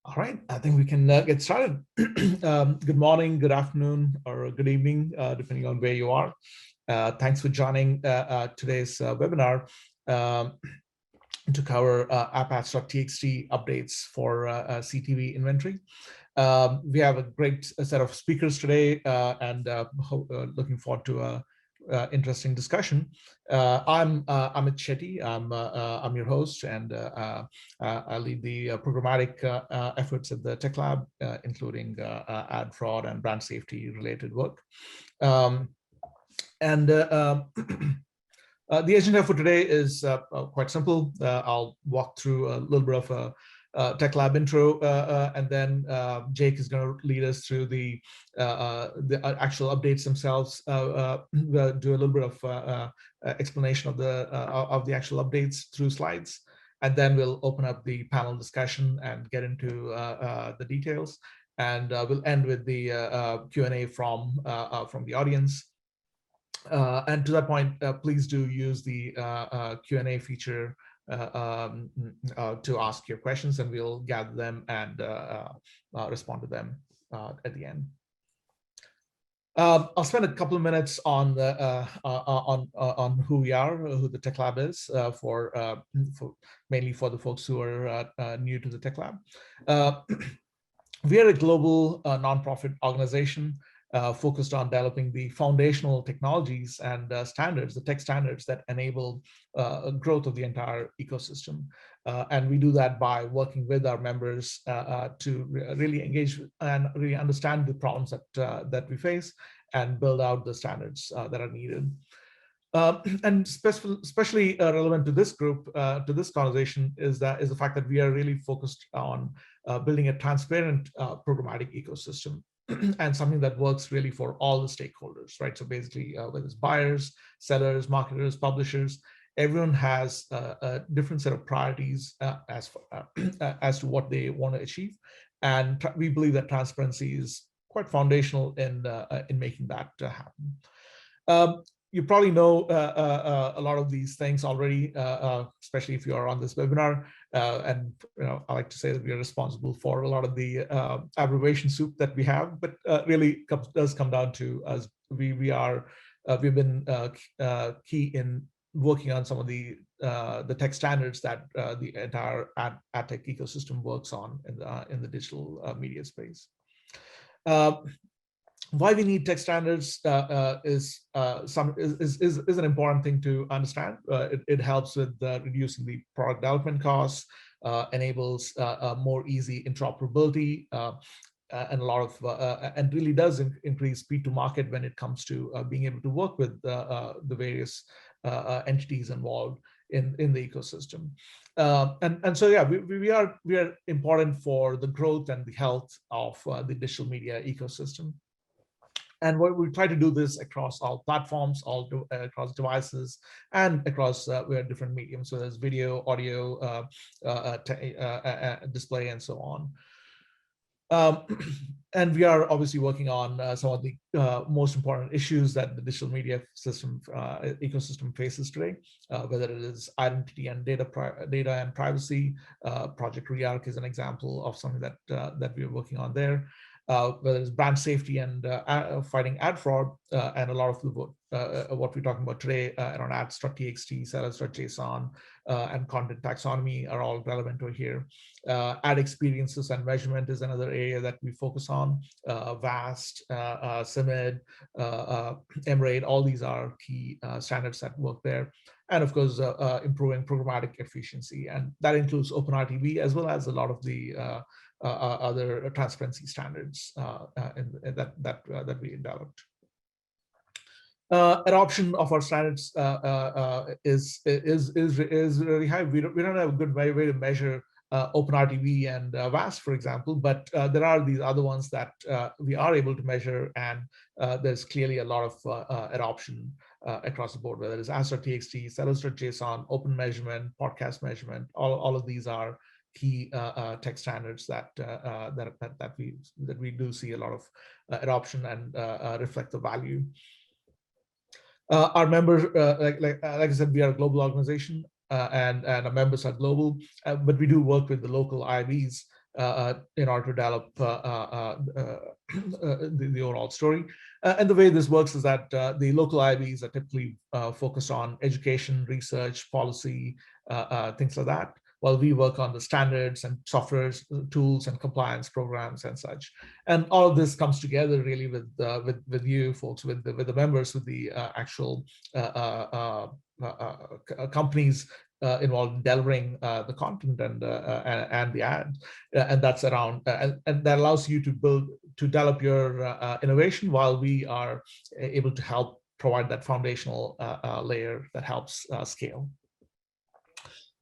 All right, I think we can get started. Good morning, good afternoon, or good evening, depending on where you are. Thanks for joining today's webinar to cover app-ads.txt updates for CTV Inventory. We have a great set of speakers today, and looking forward to a interesting discussion. I'm Amit Shetty. I'm your host, and I lead the programmatic efforts at the Tech Lab, including ad fraud and brand safety related work. The agenda for today is quite simple. I'll walk through a little bit of a Tech Lab intro, and then Jake is going to lead us through the actual updates themselves. Do a little bit of explanation of the actual updates through slides, and then we'll open up the panel discussion and get into the details. And we'll end with the Q&A from the audience. And to that point, please do use the Q&A feature to ask your questions, and we'll gather them and respond to them at the end. I'll spend a couple of minutes on who we are, who the Tech Lab is, mainly for the folks who are new to the Tech Lab. We are a global nonprofit organization focused on developing the foundational technologies and standards, the tech standards that enable growth of the entire ecosystem. And we do that by working with our members to really engage and really understand the problems that we face and build out the standards that are needed. And especially relevant to this group, to this conversation, is the fact that we are really focused on building a transparent programmatic ecosystem. And something that works really for all the stakeholders, right? So basically, whether it's buyers, sellers, marketers, publishers, everyone has a different set of priorities as to what they want to achieve. And we believe that transparency is quite foundational in making that happen. You probably know a lot of these things already, especially if you are on this webinar. And I like to say that we are responsible for a lot of the abbreviation soup that we have, but really does come down to us. We've been key in working on some of the tech standards that the entire ad tech ecosystem works on in the digital media space. Why we need tech standards is an important thing to understand. It helps with reducing the product development costs, enables more easy interoperability, and a lot of and really does increase speed to market when it comes to being able to work with the various entities involved in the ecosystem. And so yeah, we are important for the growth and the health of the digital media ecosystem. And what we try to do this across all platforms, across devices, and across different mediums. So there's video, audio, display, and so on. And we are obviously working on some of the most important issues that the digital media ecosystem faces today, whether it is identity and data and privacy. Project Rearc is an example of something that we are working on there. Whether it's brand safety and fighting ad fraud, and a lot of what we're talking about today around app-ads.txt, sellers.json, and content taxonomy are all relevant to here. Ad experiences and measurement is another area that we focus on. VAST, CMID, MRAID, all these are key standards that work there. And of course, improving programmatic efficiency, and that includes OpenRTB as well as a lot of the other transparency standards that we developed. Adoption of our standards is really high. We don't have a good way to measure OpenRTB and VAST, for example, but there are these other ones that we are able to measure, and there's clearly a lot of adoption across the board, whether it's app.txt, sellers.json, open measurement, podcast measurement. All of these are key tech standards that we do see a lot of adoption and reflect the value. Our members, like I said, we are a global organization, and our members are global, but we do work with the local IBs in order to develop the overall story. And the way this works is that the local IBs are typically focused on education, research, policy, things like that, while we work on the standards and software tools and compliance programs and such. And all of this comes together really with you folks, with the members, with the actual companies involved in delivering the content and the ads, and that's around, and that allows you to develop your innovation, while we are able to help provide that foundational layer that helps scale.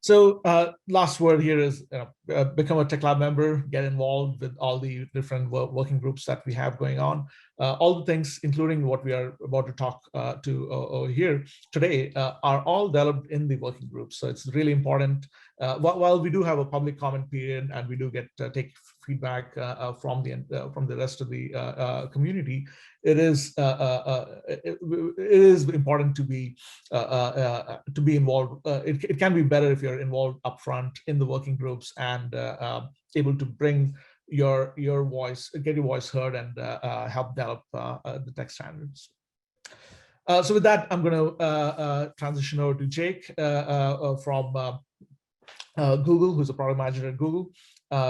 So last word here is become a TechLab member, get involved with all the different working groups that we have going on. All the things, including what we are about to talk to over here today, are all developed in the working groups. So it's really important. While we do have a public comment period and we do get take feedback from the rest of the community, it is important to be involved. It can be better if you're involved upfront in the working groups and able to bring your voice, get your voice heard, and help develop the tech standards. So with that, I'm going to transition over to Jake from Google, who's a product manager at Google.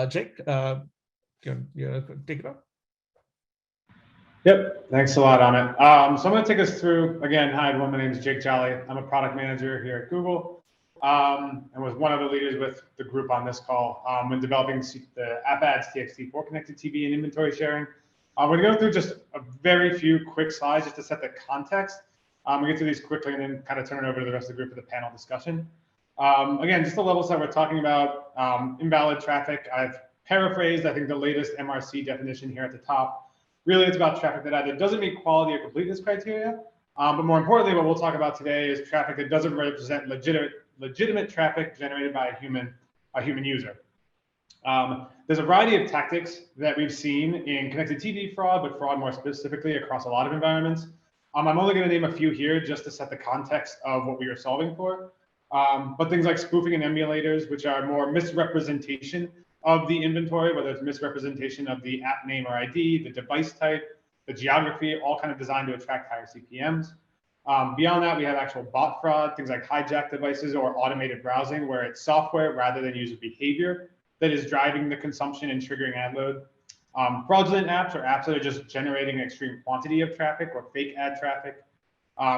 Jake, you take it up. Yep, thanks a lot, Amit. So I'm going to take us through, again, hi everyone, my name is Jake Jolly. I'm a product manager here at Google, and was one of the leaders with the group on this call when developing the app-ads.txt for connected TV and inventory sharing. We're going to go through just a very few quick slides just to set the context. We'll get through these quickly and then kind of turn it over to the rest of the group for the panel discussion. Again, just the levels that we're talking about, invalid traffic. I've paraphrased, I think, the latest MRC definition here at the top. Really, it's about traffic that either doesn't meet quality or completeness criteria, but more importantly, what we'll talk about today is traffic that doesn't represent legitimate traffic generated by a human user. There's a variety of tactics that we've seen in connected TV fraud, but fraud more specifically across a lot of environments. I'm only going to name a few here just to set the context of what we are solving for. But things like spoofing and emulators, which are more misrepresentation of the inventory, whether it's misrepresentation of the app name or ID, the device type, the geography, all kind of designed to attract higher CPMs. Beyond that, we have actual bot fraud, things like hijacked devices or automated browsing, where it's software rather than user behavior that is driving the consumption and triggering ad load. Fraudulent apps, or apps that are just generating an extreme quantity of traffic, or fake ad traffic.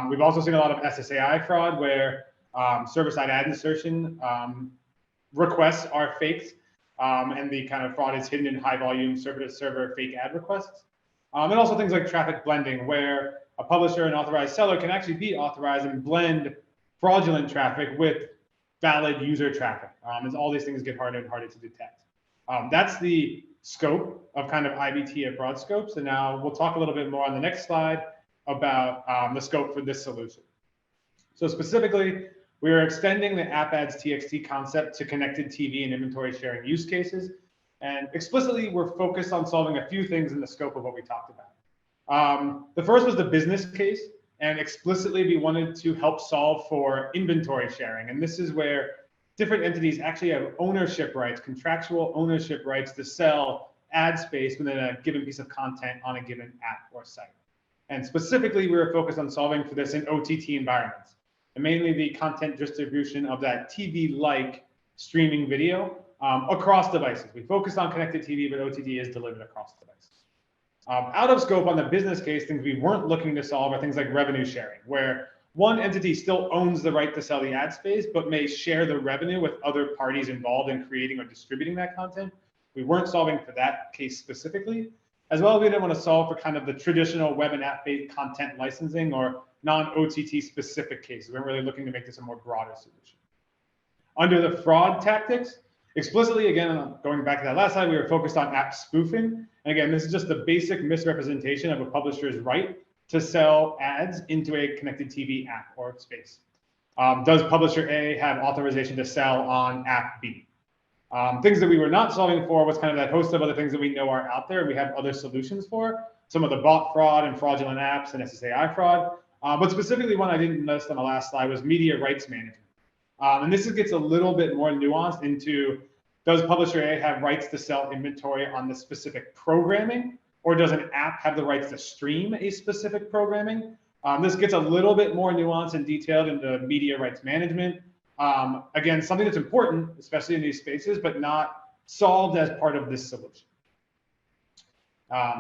We've also seen a lot of SSAI fraud, where server-side ad insertion requests are faked, and the kind of fraud is hidden in high-volume server-to-server fake ad requests. And also things like traffic blending, where a publisher and authorized seller can actually be authorized and blend fraudulent traffic with valid user traffic. As all these things get harder and harder to detect. That's the scope of kind of IBT at broad scopes. And now we'll talk a little bit more on the next slide about the scope for this solution. So specifically, we are extending the app-ads.txt concept to connected TV and inventory sharing use cases. And explicitly, we're focused on solving a few things in the scope of what we talked about. The first was the business case. And explicitly, we wanted to help solve for inventory sharing. And this is where different entities actually have ownership rights, contractual ownership rights to sell ad space within a given piece of content on a given app or site. And specifically, we were focused on solving for this in OTT environments, and mainly the content distribution of that TV-like streaming video across devices. We focused on connected TV, but OTT is delivered across devices. Out of scope on the business case, things we weren't looking to solve are things like revenue sharing, where one entity still owns the right to sell the ad space, but may share the revenue with other parties involved in creating or distributing that content. We weren't solving for that case specifically. As well, we didn't want to solve for kind of the traditional web and app-based content licensing or non-OTT specific cases. We're really looking to make this a more broader solution. Under the fraud tactics, explicitly, again, going back to that last slide, we were focused on app spoofing. And again, this is just the basic misrepresentation of a publisher's right to sell ads into a connected TV app or space. Does publisher A have authorization to sell on app B? Things that we were not solving for was kind of that host of other things that we know are out there and we have other solutions for. Some of the bot fraud and fraudulent apps and SSAI fraud. But specifically one I didn't list on the last slide was media rights management. And this gets a little bit more nuanced into does publisher A have rights to sell inventory on the specific programming, or does an app have the rights to stream a specific programming? This gets a little bit more nuanced and detailed into media rights management. Again, something that's important, especially in these spaces, but not solved as part of this solution.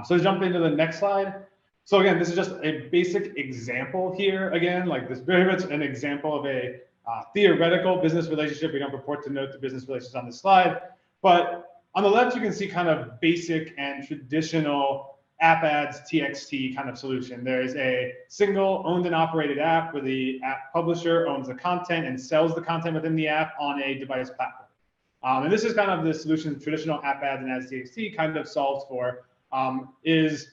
So to jump into the next slide. So again, this is just a basic example here. Again, like this very much an example of a theoretical business relationship. We don't purport to note the business relations on this slide, but on the left, you can see kind of basic and traditional app-ads.txt kind of solution. There's a single owned and operated app where the app publisher owns the content and sells the content within the app on a device platform. And this is kind of the solution traditional app-ads and ads.txt kind of solves for. Is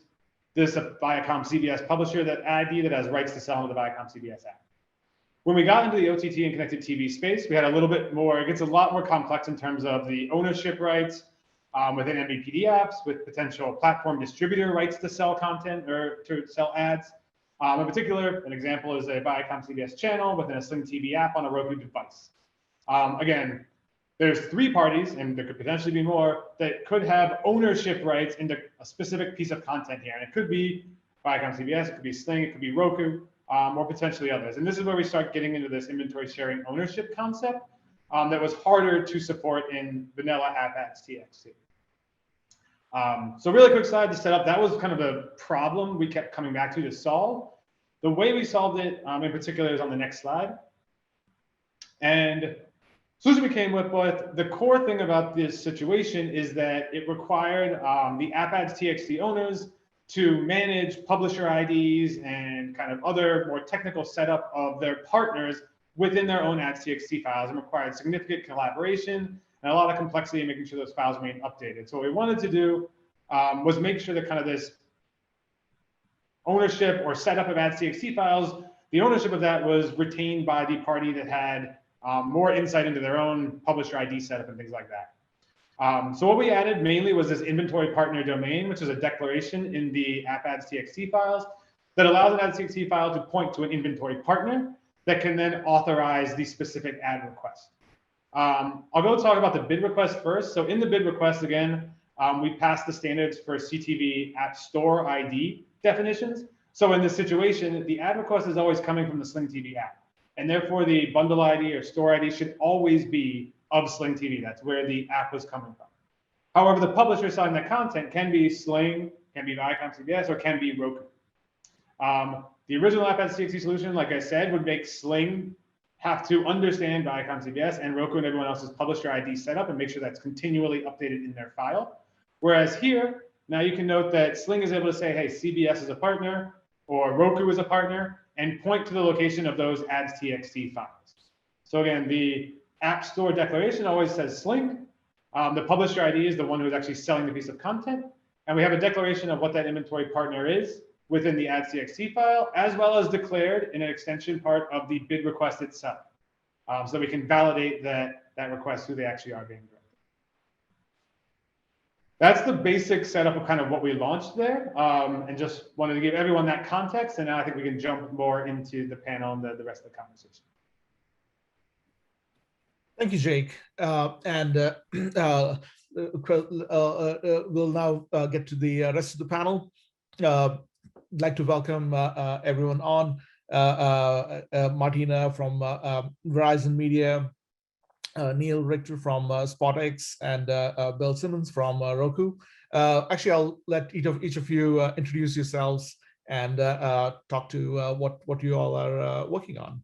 this a Viacom CBS publisher that ID that has rights to sell on the Viacom CBS app? When we got into the OTT and connected TV space, we had a little bit more, it gets a lot more complex in terms of the ownership rights within MVPD apps, with potential platform distributor rights to sell content or to sell ads. In particular, an example is a Viacom CBS channel within a Sling TV app on a Roku device. Again, there's 3 parties, and there could potentially be more, that could have ownership rights into a specific piece of content here. And it could be Viacom CBS, it could be Sling, it could be Roku, or potentially others. And this is where we start getting into this inventory sharing ownership concept that was harder to support in vanilla app-ads.txt. So really quick slide to set up, that was kind of the problem we kept coming back to solve. The way we solved it in particular is on the next slide. And solution we came up with, the core thing about this situation is that it required the app-ads.txt owners to manage publisher IDs and kind of other more technical setup of their partners within their own ads.txt files, and required significant collaboration and a lot of complexity in making sure those files remain updated. So what we wanted to do was make sure that kind of this ownership or setup of ads.txt files, the ownership of that was retained by the party that had more insight into their own publisher ID setup and things like that. So what we added mainly was this inventory partner domain, which is a declaration in the app-ads.txt files that allows an ads.txt file to point to an inventory partner that can then authorize the specific ad request. I'll go talk about the bid request first. So in the bid request, again, we passed the standards for CTV App Store ID definitions. So in this situation, the ad request is always coming from the Sling TV app. And therefore, the bundle ID or store ID should always be of Sling TV. That's where the app was coming from. However, the publisher selling that content can be Sling, can be Viacom CBS, or can be Roku. The original app-ads.txt solution, like I said, would make Sling have to understand Viacom CBS and Roku and everyone else's publisher ID setup and make sure that's continually updated in their file. Whereas here, now you can note that Sling is able to say, hey, CBS is a partner or Roku is a partner, and point to the location of those ads.txt files. So again, the App Store declaration always says Sling. The publisher ID is the one who's actually selling the piece of content. And we have a declaration of what that inventory partner is within the ads.txt file, as well as declared in an extension part of the bid request itself. So that we can validate that request, who they actually are being directed. That's the basic setup of kind of what we launched there, and just wanted to give everyone that context. And now I think we can jump more into the panel and the rest of the conversation. Thank you, Jake. We'll now get to the rest of the panel. I'd like to welcome everyone on. Martina from Verizon Media, Neil Richter from SpotX, and Bill Simmons from Roku. Actually, I'll let each of you introduce yourselves and talk to what you all are working on.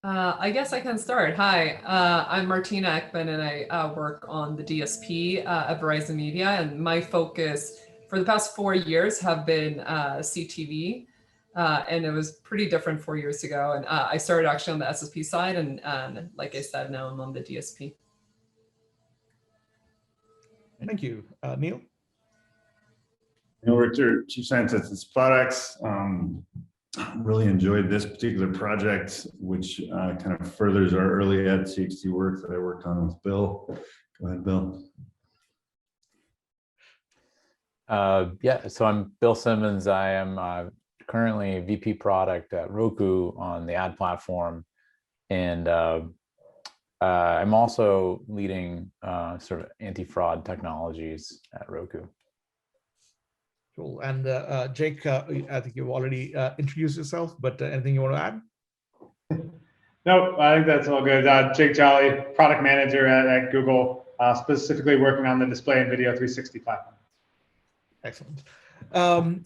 I guess I can start. Hi, I'm Martina Ekman, and I work on the DSP at Verizon Media, and my focus for the past 4 years have been CTV. And it was pretty different 4 years ago. And I started actually on the SSP side. And like I said, now I'm on the DSP. Thank you. Neil? Neil Richter, Chief Scientist at SpotX. Really enjoyed this particular project, which kind of furthers our early ads.txt work that I worked on with Bill. Go ahead, Bill. Yeah, so I'm Bill Simmons. I am currently VP product at Roku on the ad platform. And I'm also leading sort of anti-fraud technologies at Roku. Cool. And Jake, I think you've already introduced yourself, but anything you want to add? Nope, I think that's all good. Jake Jolly, product manager at Google, specifically working on the display and video 360 platform. Excellent.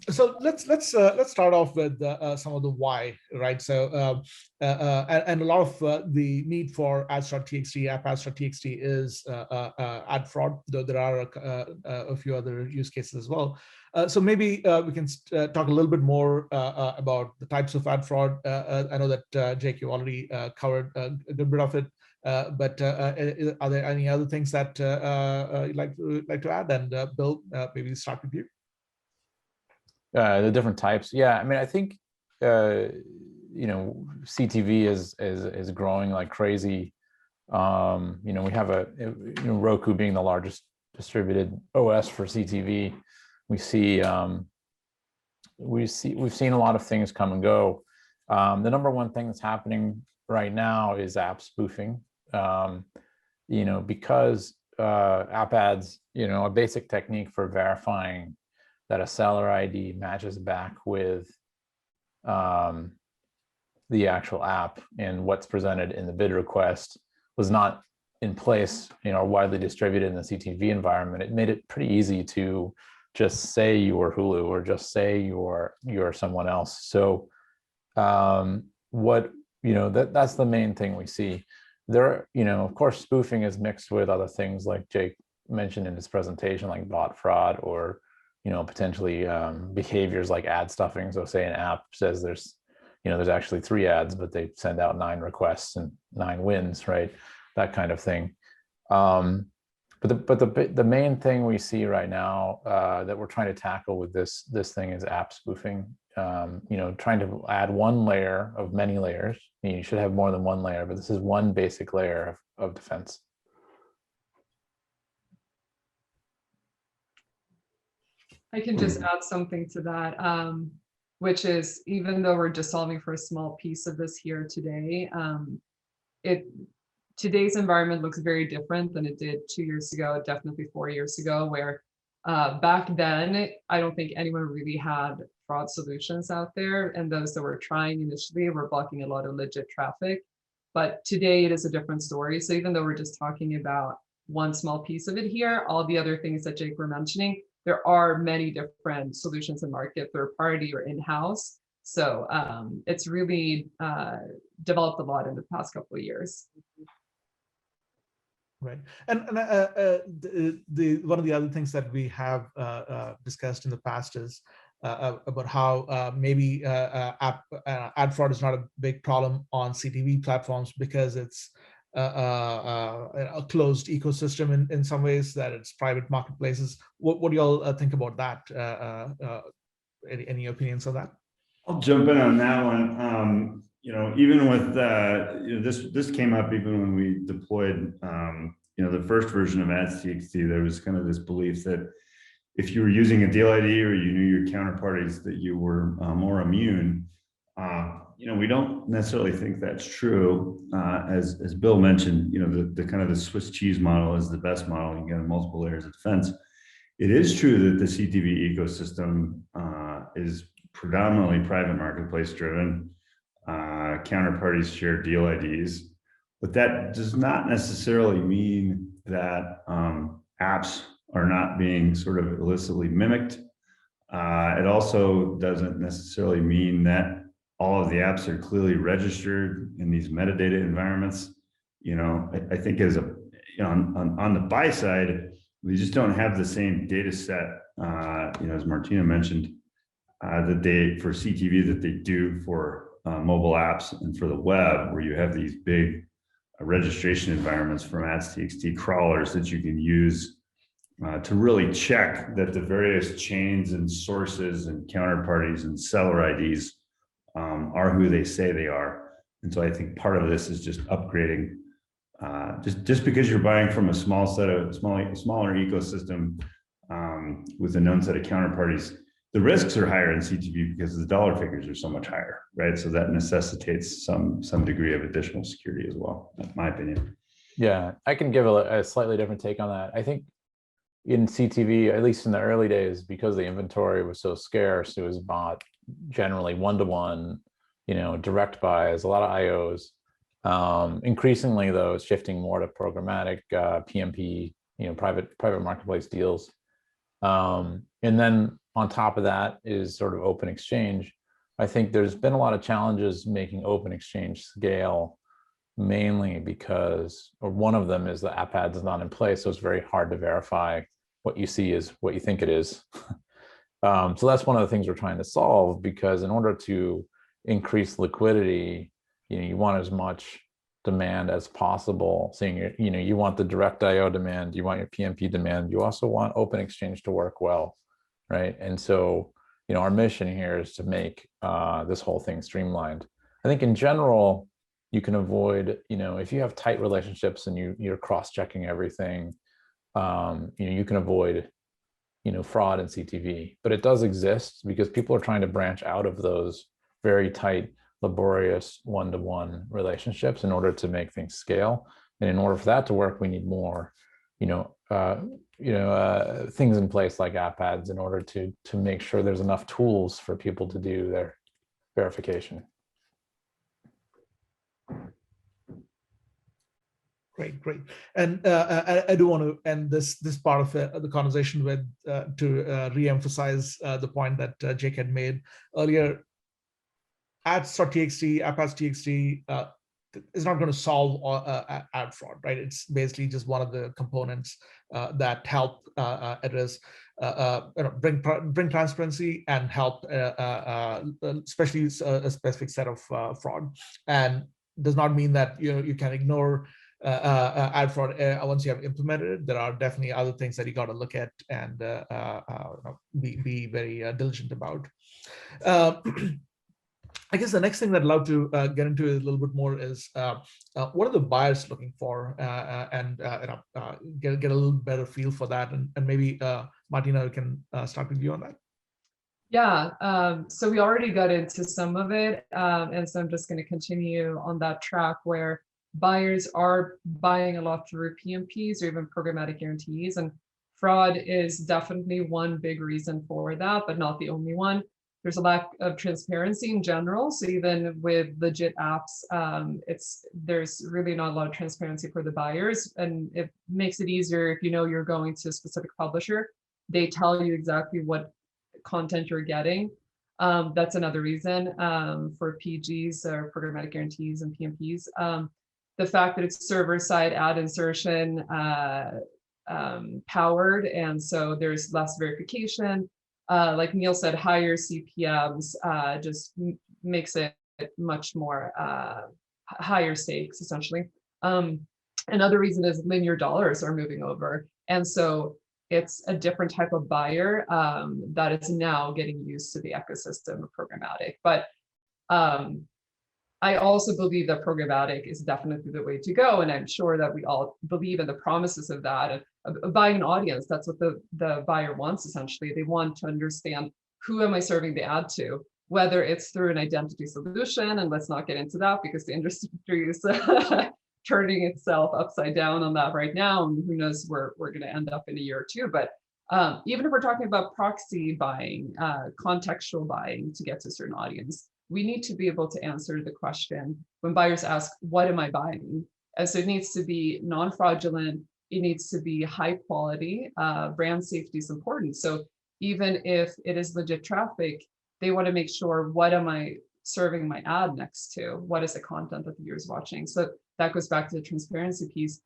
So let's start off with some of the why, right? So and a lot of the need for ads.txt, appadstxt is ad fraud, though there are a few other use cases as well. So maybe we can talk a little bit more about the types of ad fraud. I know that Jake, you already covered a good bit of it, but are there any other things that you'd like to add? And Bill, maybe start with you. The different types. Yeah, I mean, I think you know, CTV is growing like crazy. You know, we have Roku being the largest distributed OS for CTV. We've seen a lot of things come and go. The number one thing that's happening right now is app spoofing. You know, because app ads, you know, a basic technique for verifying that a seller ID matches back with the actual app and what's presented in the bid request was not in place, you know, widely distributed in the CTV environment. It made it pretty easy to just say you were Hulu or just say you're someone else. So that's the main thing we see. There, you know, of course, spoofing is mixed with other things like Jake mentioned in his presentation, like bot fraud, or, you know, potentially behaviors like ad stuffing. So say an app says there's actually 3 ads, but they send out 9 requests and 9 wins, right? That kind of thing. But the main thing we see right now that we're trying to tackle with this thing is app spoofing. You know, trying to add one layer of many layers. You should have more than one layer, but this is one basic layer of defense. I can just add something to that, which is, even though we're just solving for a small piece of this here today, today's environment looks very different than it did 2 years ago, definitely 4 years ago, where back then, I don't think anyone really had fraud solutions out there. And those that were trying initially were blocking a lot of legit traffic. But today it is a different story. So even though we're just talking about one small piece of it here, all the other things that Jake were mentioning, there are many different solutions in market, third party or in-house. So it's really developed a lot in the past couple of years. Right, and one of the other things that we have discussed in the past is about how maybe ad fraud is not a big problem on CTV platforms because it's a closed ecosystem in some ways, that it's private marketplaces. What do y'all think about that? Any opinions on that? I'll jump in on that one. You know, even with you know, this came up even when we deployed you know, the first version of ads.txt. There was kind of this belief that if you were using a deal ID or you knew your counterparties, that you were more immune. You know, we don't necessarily think that's true. As Bill mentioned, you know, the kind of the Swiss cheese model is the best model. You get multiple layers of defense. It is true that the CTV ecosystem is predominantly private marketplace driven. Counterparties share deal IDs, but that does not necessarily mean that apps are not being sort of illicitly mimicked. It also doesn't necessarily mean that all of the apps are clearly registered in these metadata environments. You know, I think as a, you know, on the buy side, we just don't have the same data set, you know, as Martina mentioned, that they, for CTV, that they do for mobile apps and for the web, where you have these big registration environments from ads.txt crawlers that you can use to really check that the various chains and sources and counterparties and seller IDs are who they say they are. And so I think part of this is just upgrading. Just because you're buying from a smaller ecosystem with a known set of counterparties, The risks are higher in CTV because the dollar figures are so much higher, right? So that necessitates some degree of additional security as well, in my opinion. Yeah, I can give a slightly different take on that. I think in CTV, at least in the early days, because the inventory was so scarce, it was bought generally one-to-one, direct buys, a lot of IOs. Increasingly, though, it's shifting more to programmatic PMP, private marketplace deals. And then on top of that is sort of open exchange. I think there's been a lot of challenges making open exchange scale, mainly because, or one of them is the app-ads is not in place, so it's very hard to verify what you see is what you think it is. So that's one of the things we're trying to solve, because in order to increase liquidity, you want as much demand as possible. Seeing you want the direct IO demand, you want your PMP demand, you also want open exchange to work well, right? And so, our mission here is to make this whole thing streamlined. I think in general, you can avoid, if you have tight relationships and you're cross-checking everything, you can avoid, fraud in CTV. But it does exist because people are trying to branch out of those very tight, laborious one-to-one relationships in order to make things scale. And in order for that to work, we need more, things in place like app-ads in order to make sure there's enough tools for people to do their verification. Great. And I do want to end this part of the conversation with to re-emphasize the point that Jake had made earlier. Ads.txt, appadstxt is not going to solve ad fraud, right? It's basically just one of the components that help address, bring transparency and help, especially a specific set of fraud. And does not mean that you can ignore ad fraud once you have implemented it. There are definitely other things that you got to look at and be very diligent about. I guess the next thing that I'd love to get into a little bit more is what are the buyers looking for, and get a little better feel for that. And maybe Martina, we can start with you on that. Yeah, so we already got into some of it, and so I'm just going to continue on that track where buyers are buying a lot through PMPs or even programmatic guarantees, and fraud is definitely one big reason for that, but not the only one. There's a lack of transparency in general. So even with legit apps, there's really not a lot of transparency for the buyers, and it makes it easier if you're going to a specific publisher. They tell you exactly what content you're getting. That's another reason for PGs or programmatic guarantees and PMPs. The fact that it's server-side ad insertion powered, and so there's less verification. Like Neil said, higher CPMs just makes it much more higher stakes, essentially. Another reason is linear dollars are moving over. And so it's a different type of buyer that is now getting used to the ecosystem of programmatic. But I also believe that programmatic is definitely the way to go. And I'm sure that we all believe in the promises of that. Of buying an audience, that's what the buyer wants, essentially. They want to understand, who am I serving the ad to? Whether it's through an identity solution, and let's not get into that because the industry is turning itself upside down on that right now. And who knows where we're going to end up in a year or two. But even if we're talking about proxy buying, contextual buying to get to a certain audience, we need to be able to answer the question when buyers ask, what am I buying? And so it needs to be non-fraudulent. It needs to be high quality. Brand safety is important. So even if it is legit traffic, they want to make sure, what am I serving my ad next to? What is the content that the viewer is watching? So that goes back to the transparency piece.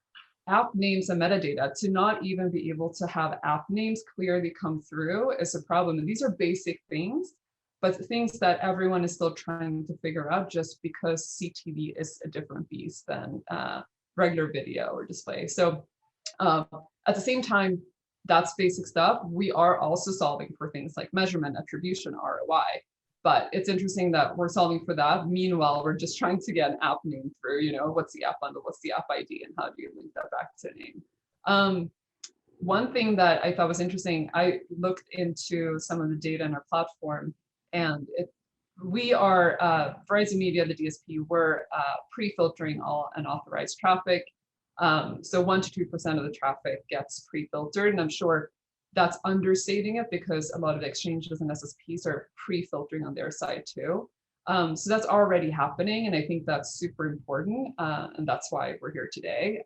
App names and metadata, to not even be able to have app names clearly come through is a problem. And these are basic things, but things that everyone is still trying to figure out, just because CTV is a different beast than regular video or display. So at the same time, that's basic stuff. We are also solving for things like measurement, attribution, ROI. But it's interesting that we're solving for that. Meanwhile, we're just trying to get an app name through, what's the app bundle, what's the app ID, and how do you link that back to a name? one thing that I thought was interesting, I looked into some of the data in our platform, and we are Verizon Media, the DSP, we're pre-filtering all unauthorized traffic. So 1 to 2% of the traffic gets pre-filtered, and I'm sure that's understating it because a lot of the exchanges and SSPs are pre-filtering on their side too. So that's already happening, and I think that's super important, and that's why we're here today.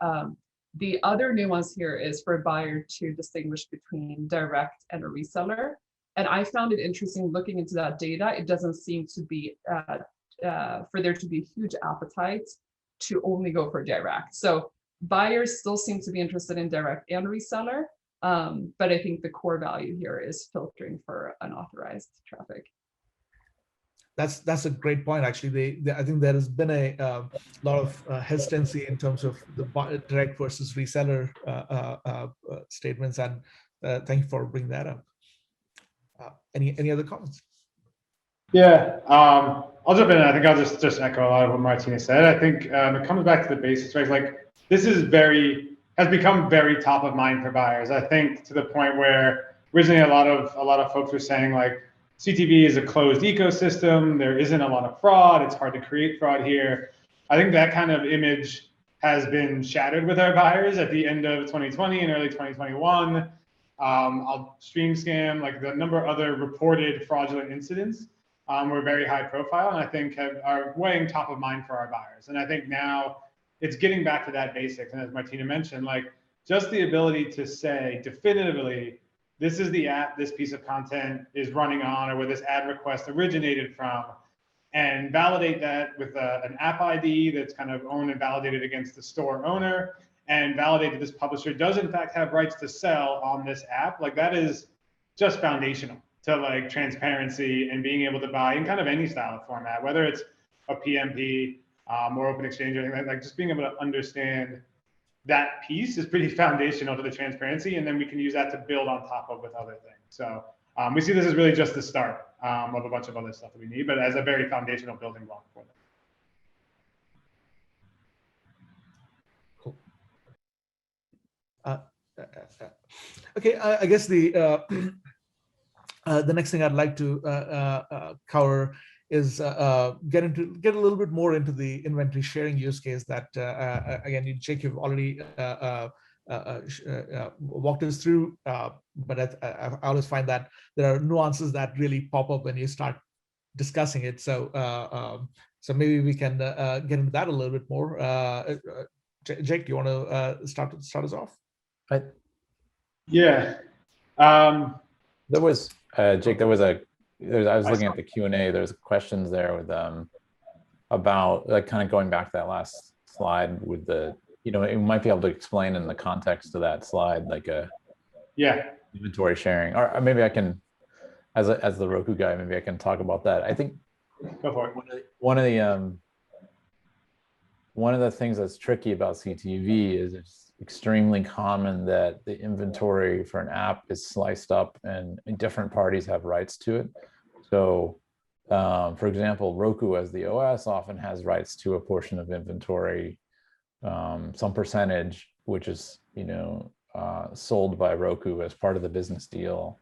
The other nuance here is for a buyer to distinguish between direct and a reseller. And I found it interesting looking into that data. It doesn't seem to be for there to be a huge appetite to only go for direct. So buyers still seem to be interested in direct and reseller. But I think the core value here is filtering for unauthorized traffic. That's a great point. Actually, I think there has been a lot of hesitancy in terms of the direct versus reseller statements, and thank you for bringing that up. Any other comments? Yeah, I'll jump in. I think I'll just echo a lot of what Martina said. I think it comes back to the basics, right? Like this has become very top of mind for buyers. I think to the point where originally a lot of folks were saying like CTV is a closed ecosystem. There isn't a lot of fraud. It's hard to create fraud here. I think that kind of image has been shattered with our buyers at the end of 2020 and early 2021. Stream scam, like the number of other reported fraudulent incidents were very high profile, and I think are weighing top of mind for our buyers. And I think now it's getting back to that basics. And as Martina mentioned, like just the ability to say definitively, this is the app this piece of content is running on, or where this ad request originated from, and validate that with an app ID that's kind of owned and validated against the store owner, and validate that this publisher does in fact have rights to sell on this app. Like that is just foundational to like transparency and being able to buy in kind of any style of format, whether it's a PMP or open exchange or anything like that. Like just being able to understand that piece is pretty foundational to the transparency, and then we can use that to build on top of with other things. So we see this as really just the start of a bunch of other stuff that we need, but as a very foundational building block for them. Cool. Okay, I guess the next thing I'd like to cover is get a little bit more into the inventory sharing use case that again, Jake, you've already walked us through, but I always find that there are nuances that really pop up when you start discussing it. So so maybe we can get into that a little bit more. Jake, do you want to start us off? Yeah. There was Jake. I was looking at the Q&A. There's questions there with about like kind of going back to that last slide with the, you know, it might be able to explain in the context of that slide, like inventory sharing, or maybe I can, as the Roku guy, maybe I can talk about that. I think go for it. One of the things that's tricky about CTV is it's extremely common that the inventory for an app is sliced up and different parties have rights to it. So for example, Roku as the OS often has rights to a portion of inventory, some percentage, which is, you know, sold by Roku as part of the business deal,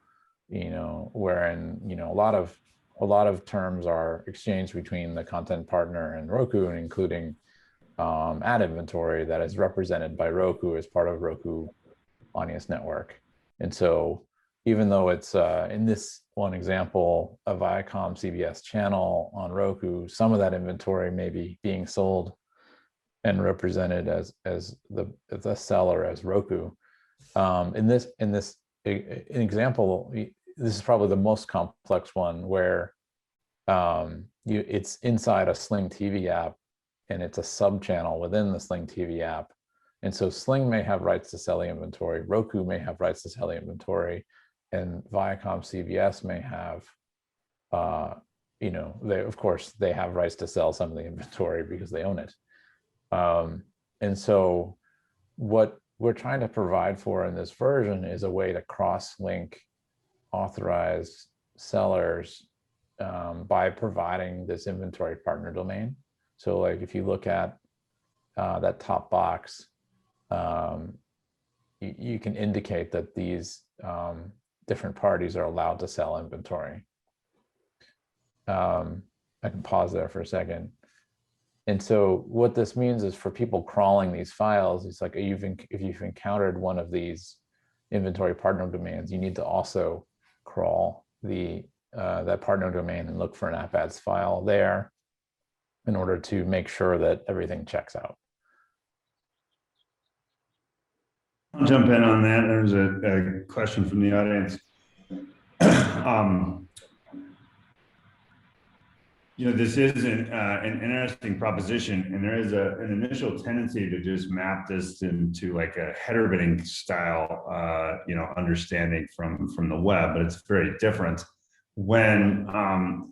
you know, wherein, you know, a lot of terms are exchanged between the content partner and Roku, and including ad inventory that is represented by Roku as part of Roku Audience Network. And so even though it's in this one example, a Viacom CBS channel on Roku, some of that inventory may be being sold and represented as the seller as Roku. In this example, this is probably the most complex one, where it's inside a Sling TV app, and it's a sub channel within the Sling TV app. And so Sling may have rights to sell the inventory, Roku may have rights to sell the inventory, and Viacom CBS may have, you know, of course they have rights to sell some of the inventory because they own it. And so what we're trying to provide for in this version is a way to cross-link authorized sellers by providing this inventory partner domain. So like if you look at that top box, you can indicate that these different parties are allowed to sell inventory. I can pause there for a second. And so what this means is for people crawling these files, it's like if you've encountered one of these inventory partner domains, you need to also crawl that partner domain and look for an app-ads file there in order to make sure that everything checks out. I'll jump in on that. There's a question from the audience. This is an interesting proposition, and there is an initial tendency to just map this into like a header bidding style, understanding from the web, but it's very different when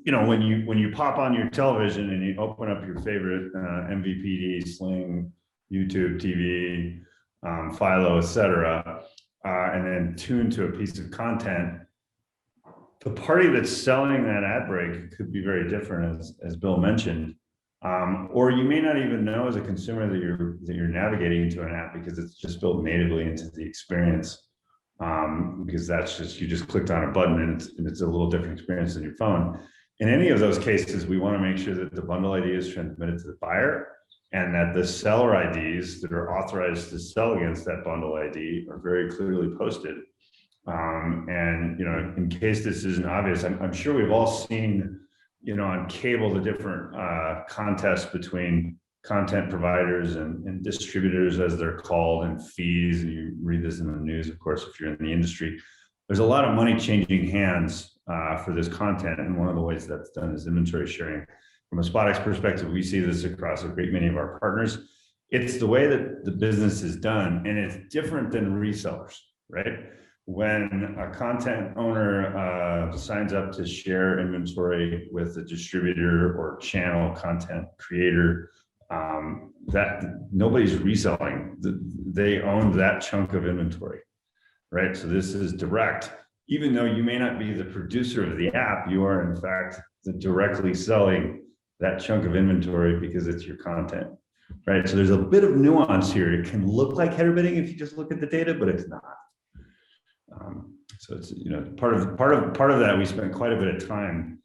when you pop on your television and you open up your favorite MVPD, Sling, YouTube TV, Philo, etc., and then tune to a piece of content. The party that's selling that ad break could be very different, as Bill mentioned, or you may not even know as a consumer that you're navigating into an app because it's just built natively into the experience, because that's you just clicked on a button and it's a little different experience than your phone. In any of those cases, we want to make sure that the bundle ID is transmitted to the buyer and that the seller IDs that are authorized to sell against that bundle ID are very clearly posted. And in case this isn't obvious, I'm sure we've all seen, on cable, the different contests between content providers and distributors, as they're called, and fees. And you read this in the news, of course, if you're in the industry. There's a lot of money changing hands for this content, and one of the ways that's done is inventory sharing. From a SpotX perspective, we see this across a great many of our partners. It's the way that the business is done, and it's different than resellers, right? When a content owner signs up to share inventory with a distributor or channel content creator, that nobody's reselling. They own that chunk of inventory, right? So this is direct. Even though you may not be the producer of the app, you are in fact directly selling that chunk of inventory because it's your content, right? So there's a bit of nuance here. It can look like header bidding if you just look at the data, but it's not. So it's part of that. We spent quite a bit of time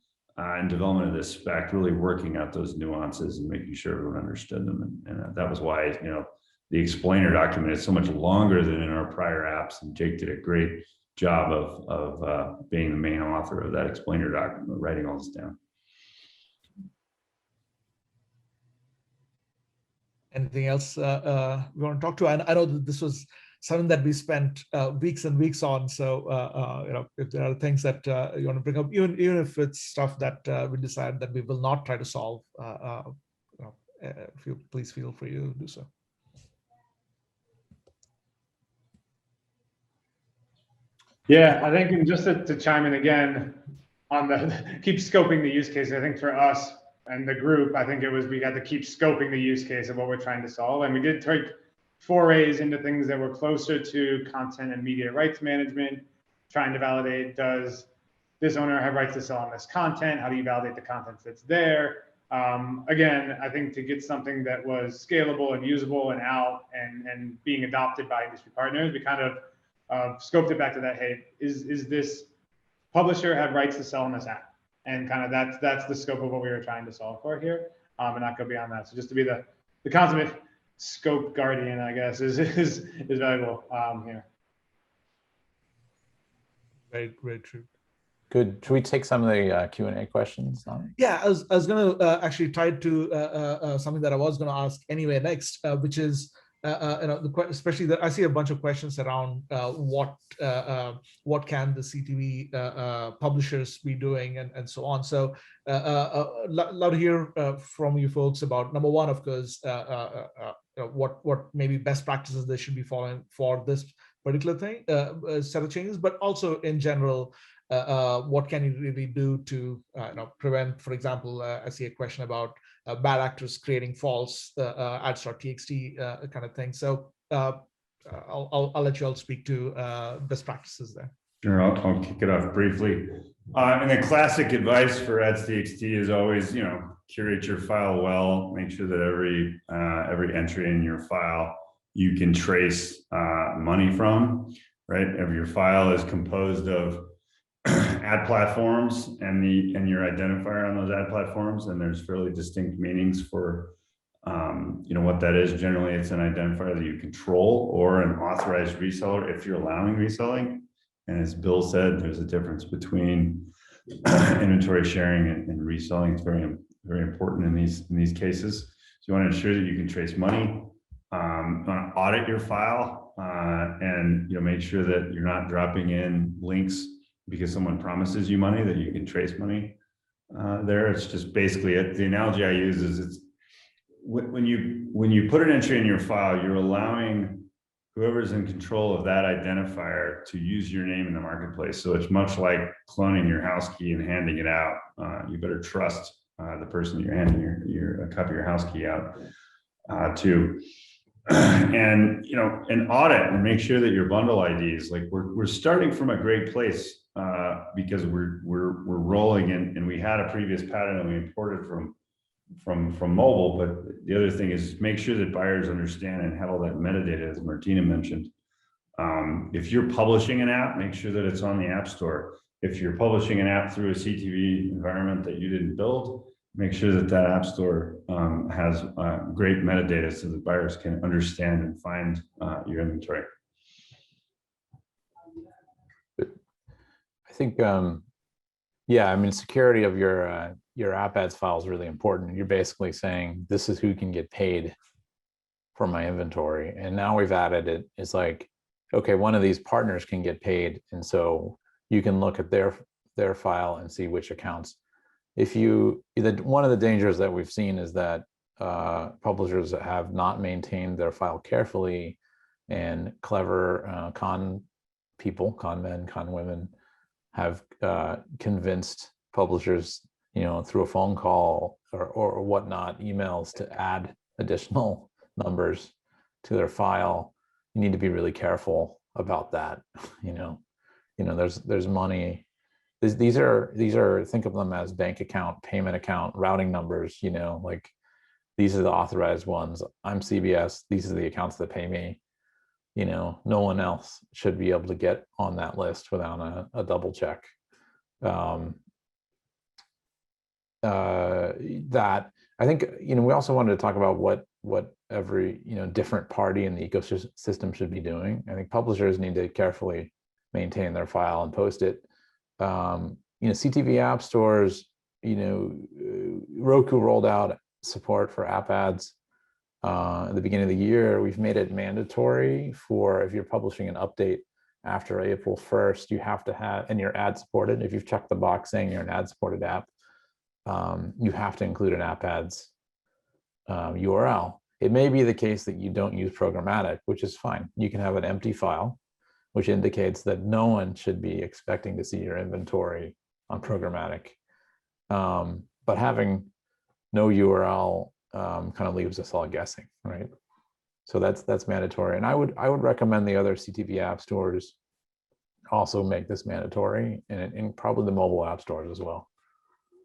in development of this spec, really working out those nuances and making sure everyone understood them. And that was why the explainer document is so much longer than in our prior apps. And Jake did a great job of being the main author of that explainer document, writing all this down. Anything else we want to talk to? And I know that this was something that we spent weeks and weeks on. So, if there are things that you want to bring up, even if it's stuff that we decide that we will not try to solve, if you please feel free to do so. Yeah, I think, and just to chime in again on the keep scoping the use case, I think for us and the group, I think we got to keep scoping the use case of what we're trying to solve. And we did take forays into things that were closer to content and media rights management, trying to validate, does this owner have rights to sell on this content? How do you validate the content that's there? Again, I think to get something that was scalable and usable and out and being adopted by industry partners, we kind of scoped it back to that, hey, is this publisher have rights to sell on this app? And kind of that's the scope of what we were trying to solve for here, and not go beyond that. So just to be the consummate scope guardian, I guess, is valuable here. Very true. Good. Should we take some of the Q&A questions now? Yeah, I was going to actually tie it to something that I was going to ask anyway next, which is especially that I see a bunch of questions around what can the CTV publishers be doing and so on. So love to hear from you folks about, number one, of course, what maybe best practices they should be following for this particular thing, set of changes, but also in general, what can you really do to prevent, for example, I see a question about bad actors creating false app-ads.txt kind of thing. So I'll let you all speak to best practices there. Sure, I'll kick it off briefly. And the classic advice for app-ads.txt is always, curate your file well, make sure that every entry in your file you can trace money from, right? If your file is composed of ad platforms and your identifier on those ad platforms, and there's fairly distinct meanings for what that is. Generally, it's an identifier that you control or an authorized reseller if you're allowing reselling. And as Bill said, there's a difference between inventory sharing and reselling. It's very, very important in these cases. So you want to ensure that you can trace money. You want to audit your file and make sure that you're not dropping in links because someone promises you money, that you can trace money there. It's just basically it. The analogy I use is it's when you put an entry in your file, you're allowing whoever's in control of that identifier to use your name in the marketplace. So it's much like cloning your house key and handing it out. You better trust the person you're handing your copy of your house key out to. And an audit and make sure that your bundle IDs, like we're starting from a great place because we're rolling in, and we had a previous pattern that we imported from mobile. But the other thing is make sure that buyers understand and have all that metadata, as Martina mentioned. If you're publishing an app, make sure that it's on the App Store. If you're publishing an app through a CTV environment that you didn't build, make sure that that App Store has great metadata so that buyers can understand and find your inventory. I think, security of your app ads file is really important. You're basically saying, this is who can get paid for my inventory. And now we've added it. It's like, okay, one of these partners can get paid. And so you can look at their file and see which accounts. One of the dangers that we've seen is that publishers have not maintained their file carefully, and clever con men, con women have convinced publishers, through a phone call or whatnot, emails, to add additional numbers to their file. You need to be really careful about that. There's money. These are, think of them as bank account, payment account, routing numbers, like these are the authorized ones. I'm CBS. These are the accounts that pay me. No one else should be able to get on that list without a double check. That I think, we also wanted to talk about what every, different party in the ecosystem should be doing. I think publishers need to carefully maintain their file and post it. CTV app stores, Roku rolled out support for app ads at the beginning of the year. We've made it mandatory for, if you're publishing an update after April 1st, you have to have, and you're ad supported. If you've checked the box saying you're an ad supported app, you have to include an app ads URL. It may be the case that you don't use programmatic, which is fine. You can have an empty file, which indicates that no one should be expecting to see your inventory on programmatic. But having no URL kind of leaves us all guessing, right? So that's mandatory. And I would recommend the other CTV app stores also make this mandatory, and probably the mobile app stores as well.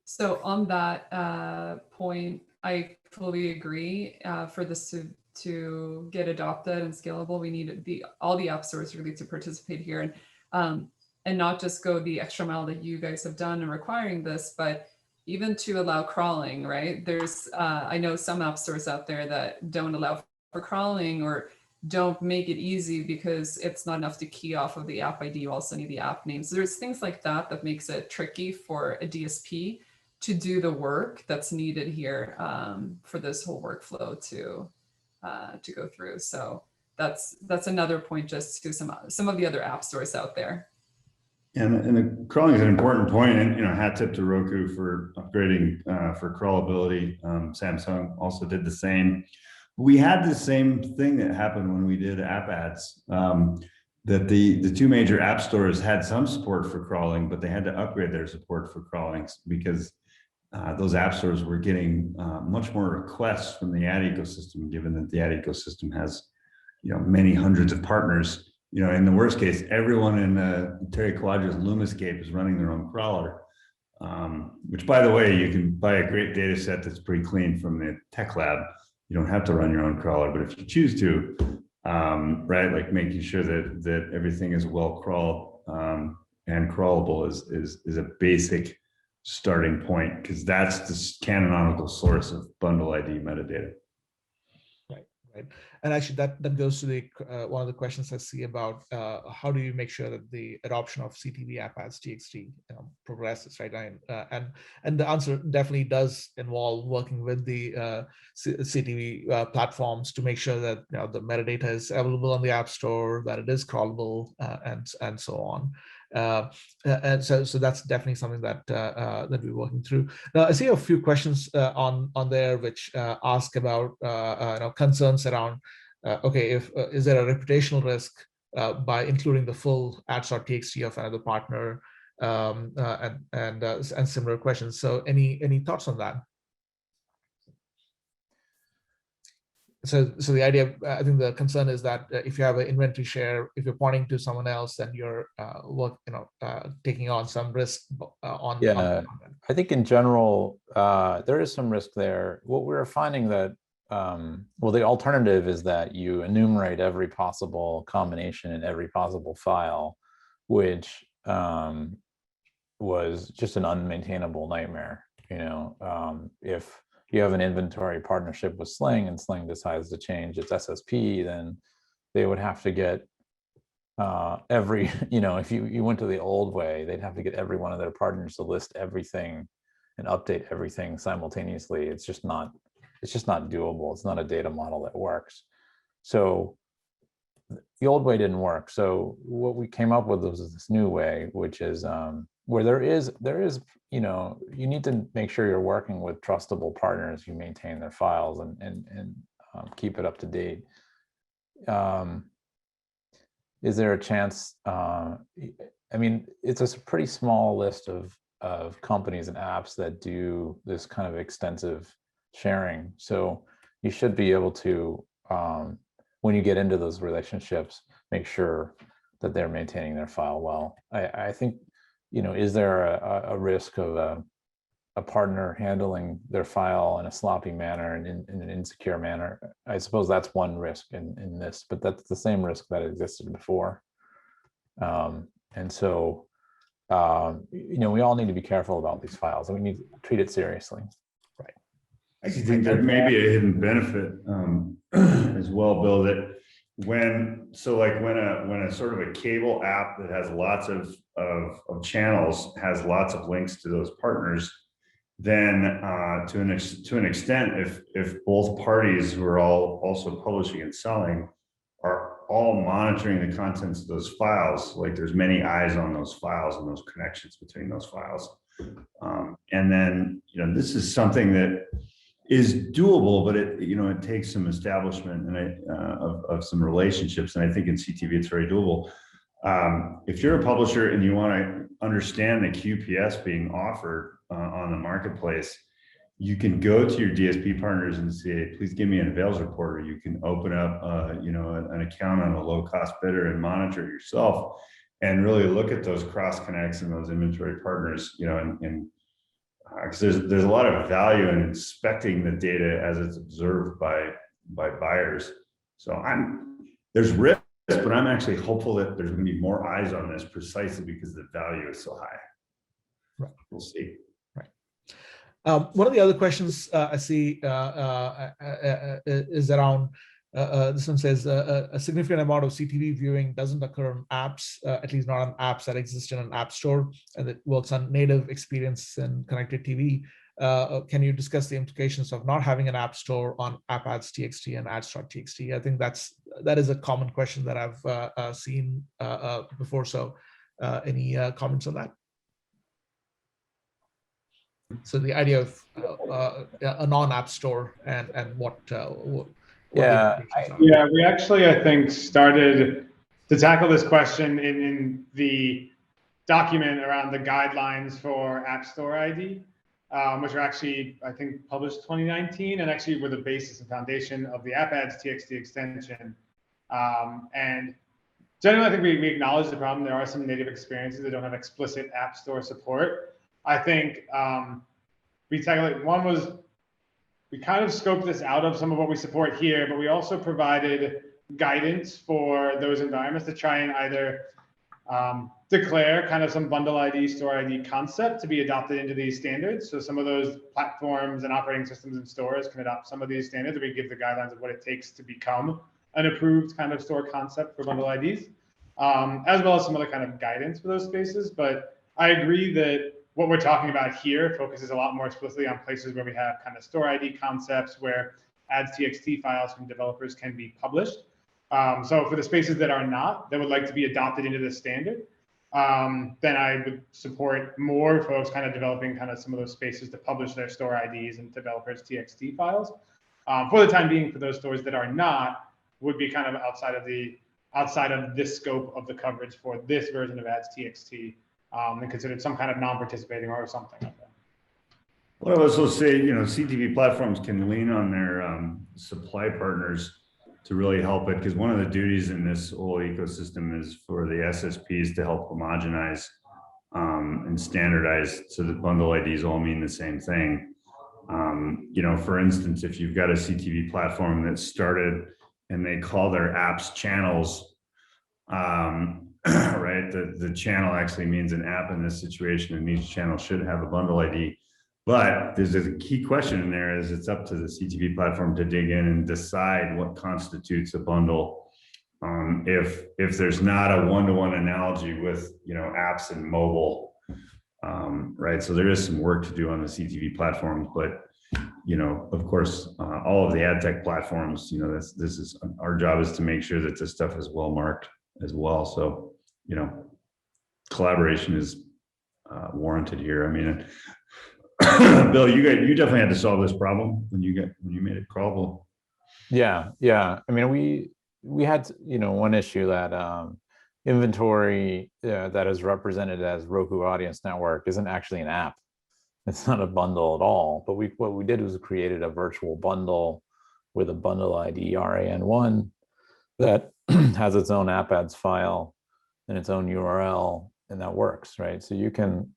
So on that point, I fully agree. For this to get adopted and scalable, we need all the app stores really to participate here, and not just go the extra mile that you guys have done in requiring this, but even to allow crawling, right? There's, I know some app stores out there that don't allow for crawling or don't make it easy because it's not enough to key off of the app ID. You also need the app name. So there's things like that that makes it tricky for a DSP to do the work that's needed here for this whole workflow to go through. So that's another point, just to some of the other app stores out there. And the crawling is an important point, and hat tip to Roku for upgrading for crawlability. Samsung also did the same. We had the same thing that happened when we did app ads. That the two major app stores had some support for crawling, but they had to upgrade their support for crawling because those app stores were getting much more requests from the ad ecosystem, given that the ad ecosystem has many hundreds of partners. In the worst case, everyone in Terry Kawaja's Lumascape is running their own crawler, which, by the way, you can buy a great data set that's pretty clean from the Tech Lab. You don't have to run your own crawler, but if you choose to, right? Like making sure that everything is well crawled and crawlable is a basic starting point, because that's the canonical source of bundle ID metadata. Right. And actually that goes to the one of the questions I see about how do you make sure that the adoption of CTV app-ads.txt progresses, right? And the answer definitely does involve working with the CTV platforms to make sure that the metadata is available on the App Store, that it is crawlable, and so on. And so that's definitely something that that we're working through. Now, I see a few questions on there which ask about concerns around okay, if is there a reputational risk by including the full ads.txt of another partner, and similar questions. So any thoughts on that? So the idea, I think the concern is that if you have an inventory share, if you're pointing to someone else, then you're taking on some risk on. Yeah, I think in general, there is some risk there. What we're finding that, well, the alternative is that you enumerate every possible combination in every possible file, which was just an unmaintainable nightmare. If you have an inventory partnership with Sling and Sling decides to change its SSP, then they would have to get every, if you went to the old way, they'd have to get every one of their partners to list everything and update everything simultaneously. It's just not doable. It's not a data model that works. So the old way didn't work. So what we came up with was this new way, which is where there is, you need to make sure you're working with trustable partners who maintain their files and keep it up to date. Is there a chance? I mean, it's a pretty small list of companies and apps that do this kind of extensive sharing. So you should be able to, when you get into those relationships, make sure that they're maintaining their file well. I think, is there a risk of a partner handling their file in a sloppy manner and in an insecure manner? I suppose that's one risk in this, but that's the same risk that existed before. And so, we all need to be careful about these files, and we need to treat it seriously. Right. I think there may be a hidden benefit as well, Bill, that when a sort of a cable app that has lots of channels has lots of links to those partners, then to an extent, if both parties who are all also publishing and selling are all monitoring the contents of those files, like there's many eyes on those files and those connections between those files. And then, this is something that is doable, but it takes some establishment and of some relationships. And I think in CTV, it's very doable. If you're a publisher and you want to understand the QPS being offered on the marketplace, you can go to your DSP partners and say, please give me an avails report, or you can open up an account on a low-cost bidder and monitor it yourself and really look at those cross connects and those inventory partners, because there's a lot of value in inspecting the data as it's observed by buyers. So there's risk, but I'm actually hopeful that there's going to be more eyes on this, precisely because the value is so high. Right. We'll see. Right. One of the other questions I see is around, this one says, a significant amount of CTV viewing doesn't occur on apps, at least not on apps that exist in an app store, and it works on native experience and connected TV. Can you discuss the implications of not having an app store on app-ads.txt and ads.txt? I think that is a common question that I've seen before. So any comments on that? So the idea of a non-app store and what yeah, we actually, I think, started to tackle this question in the document around the guidelines for App Store ID, which are actually, I think, published 2019, and actually were the basis and foundation of the app-ads.txt extension. And generally, I think we acknowledge the problem. There are some native experiences that don't have explicit App Store support. I think we tackled it. One was, we kind of scoped this out of some of what we support here, but we also provided guidance for those environments to try and either declare kind of some bundle ID, store ID concept to be adopted into these standards. So some of those platforms and operating systems and stores can adopt some of these standards. We give the guidelines of what it takes to become an approved kind of store concept for bundle IDs, as well as some other kind of guidance for those spaces. But I agree that what we're talking about here focuses a lot more explicitly on places where we have kind of store ID concepts where ads.txt files from developers can be published. So for the spaces that are not, that would like to be adopted into the standard, then I would support more folks kind of developing kind of some of those spaces to publish their store IDs and developers TXT files. For the time being, for those stores that are not, would be kind of outside of this scope of the coverage for this version of ads.txt, and considered some kind of non-participating or something like that. Well, I would also say, CTV platforms can lean on their supply partners to really help it, because one of the duties in this whole ecosystem is for the SSPs to help homogenize and standardize so that bundle IDs all mean the same thing. For instance, if you've got a CTV platform that started and they call their apps channels, right? The channel actually means an app in this situation, and each channel should have a bundle ID. But there's a key question in there is it's up to the CTV platform to dig in and decide what constitutes a bundle. If there's not a one-to-one analogy with, apps and mobile, right? So there is some work to do on the CTV platforms, but, of course, all of the ad tech platforms, this is our job is to make sure that this stuff is well marked as well. So, collaboration is warranted here. I mean, Bill, you definitely had to solve this problem when you made it crawlable. Yeah. I mean, we had one issue that inventory that is represented as Roku Audience Network isn't actually an app. It's not a bundle at all. But what we did was created a virtual bundle with a bundle ID RAN1 that has its own app ads file and its own URL, and that works, right? So you can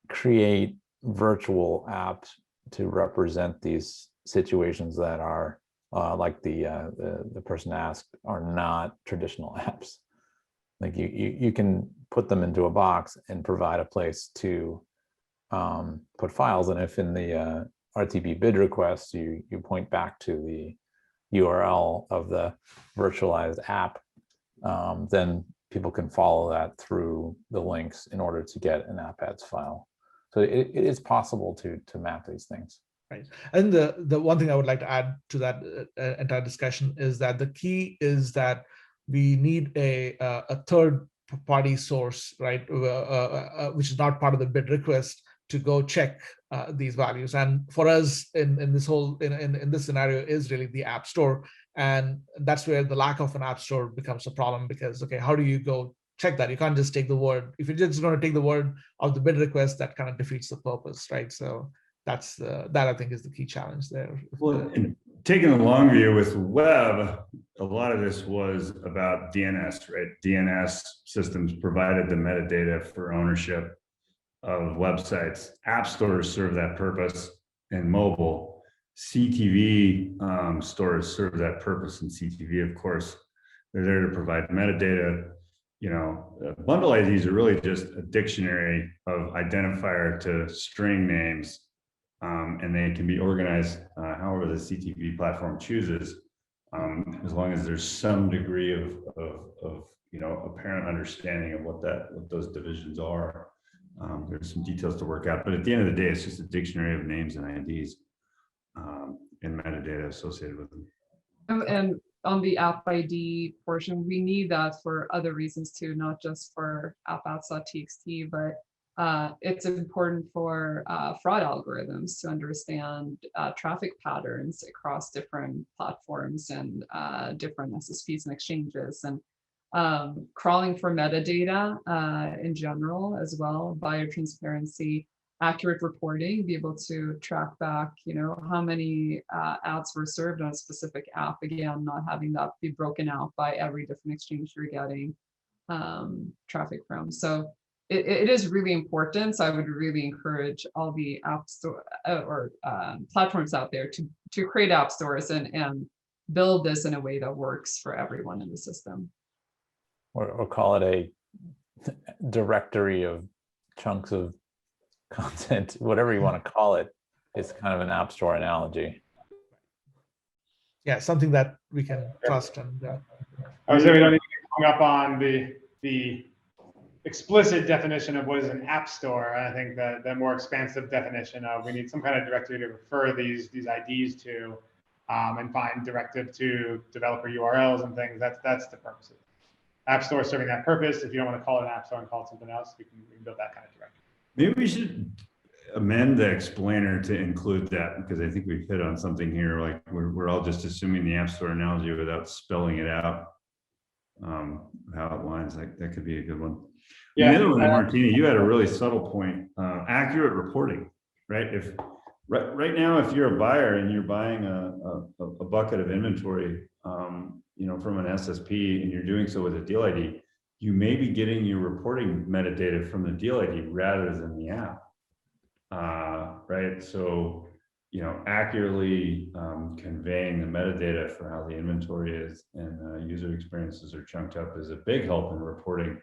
create virtual apps to represent these situations that are like the person asked are not traditional apps. Like you can put them into a box and provide a place to put files. And if in the RTB bid request you point back to the URL of the virtualized app, then people can follow that through the links in order to get an app ads file. So it is possible to map these things. Right. And the one thing I would like to add to that entire discussion is that the key is that we need a third party source, right, which is not part of the bid request, to go check these values. And for us in this whole in this scenario is really the App Store, and that's where the lack of an App Store becomes a problem, because okay, how do you go check that? You can't just take the word. If you're just going to take the word of the bid request, that kind of defeats the purpose, right? So that's that I think is the key challenge there. Well, and taking the long view with web, a lot of this was about DNS, right? DNS systems provided the metadata for ownership of websites. App stores serve that purpose, and mobile. CTV stores serve that purpose, and CTV, of course, they're there to provide metadata. Bundle IDs are really just a dictionary of identifier to string names, and they can be organized however the CTV platform chooses, as long as there's some degree of apparent understanding of what those divisions are. There's some details to work out, but at the end of the day, it's just a dictionary of names and IDs and metadata associated with them. And on the app ID portion, we need that for other reasons too, not just for app-ads.txt, but it's important for fraud algorithms to understand traffic patterns across different platforms and different SSPs and exchanges, and crawling for metadata in general as well, biotransparency, accurate reporting, be able to track back, how many ads were served on a specific app. Again, not having that be broken out by every different exchange you're getting traffic from. So it is really important. So I would really encourage all the app store or platforms out there to create app stores and build this in a way that works for everyone in the system. Or call it a directory of chunks of content, whatever you want to call it. It's kind of an app store analogy. Yeah, something that we can trust. And I would say we don't need to get hung up on the explicit definition of what is an app store. I think that the more expansive definition of we need some kind of directory to refer these IDs to, and find directive to developer URLs and things. That's the purpose of it. App store serving that purpose. If you don't want to call it an app store and call it something else, we can build that kind of directory. Maybe we should amend the explainer to include that, because I think we've hit on something here. Like we're all just assuming the app store analogy without spelling it out. How it lines, that could be a good one. Yeah. The other one, Martina, you had a really subtle point. Accurate reporting, right? If right now, if you're a buyer and you're buying a bucket of inventory, you know, from an SSP, and you're doing so with a deal ID, you may be getting your reporting metadata from the deal ID rather than the app, right? So, you know, accurately conveying the metadata for how the inventory is and user experiences are chunked up is a big help in reporting,